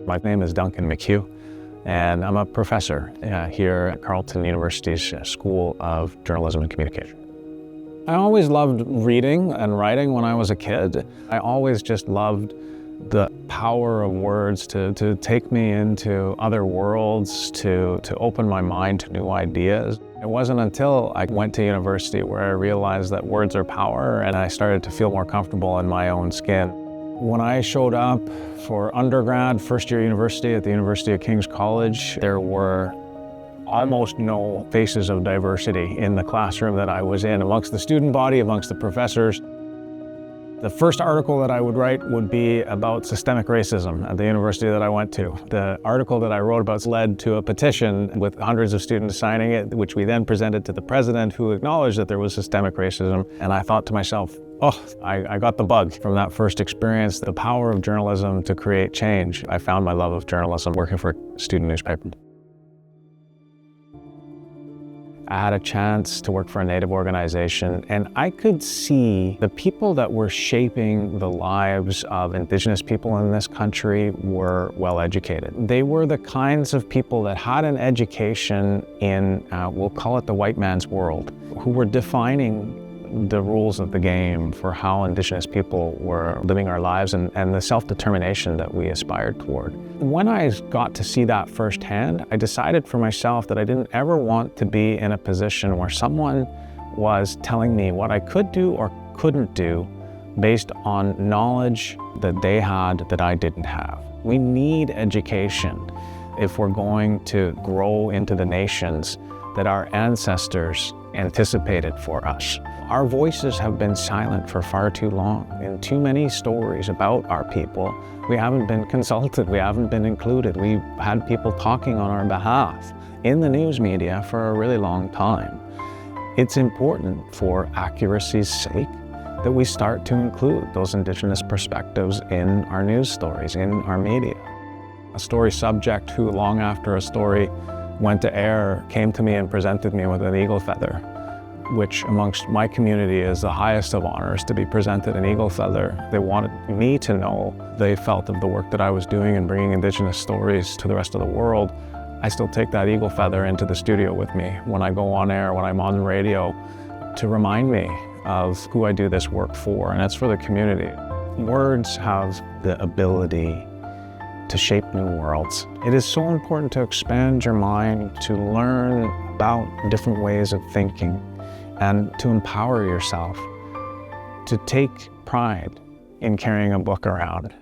My name is Duncan McCue, and I'm a professor here at Carleton University's School of Journalism and Communication. I always loved reading and writing when I was a kid. I always just loved the power of words to take me into other worlds, to open my mind to new ideas. It wasn't until I went to university where I realized that words are power, and I started to feel more comfortable in my own skin. When I showed up for undergrad, first year university at the University of King's College, there were almost no faces of diversity in the classroom that I was in, amongst the student body, amongst the professors. The first article that I would write would be about systemic racism at the university that I went to. The article that I wrote about led to a petition with hundreds of students signing it, which we then presented to the president, who acknowledged that there was systemic racism. And I thought to myself, I got the bug from that first experience, the power of journalism to create change. I found my love of journalism working for a student newspaper. I had a chance to work for a Native organization, and I could see the people that were shaping the lives of Indigenous people in this country were well educated. They were the kinds of people that had an education in, we'll call it the white man's world, who were defining the rules of the game for how Indigenous people were living our lives and the self-determination that we aspired toward. When I got to see that firsthand, I decided for myself that I didn't ever want to be in a position where someone was telling me what I could do or couldn't do based on knowledge that they had that I didn't have. We need education if we're going to grow into the nations that our ancestors anticipated for us. Our voices have been silent for far too long. In too many stories about our people, we haven't been consulted, we haven't been included. We've had people talking on our behalf in the news media for a really long time. It's important for accuracy's sake that we start to include those Indigenous perspectives in our news stories, in our media. A story subject who, long after a story went to air, came to me and presented me with an eagle feather, which amongst my community is the highest of honors, to be presented an eagle feather. They wanted me to know they felt of the work that I was doing in bringing Indigenous stories to the rest of the world. I still take that eagle feather into the studio with me when I go on air, when I'm on the radio, to remind me of who I do this work for, and it's for the community. Words have the ability to shape new worlds. It is so important to expand your mind, to learn about different ways of thinking, and to empower yourself, to take pride in carrying a book around.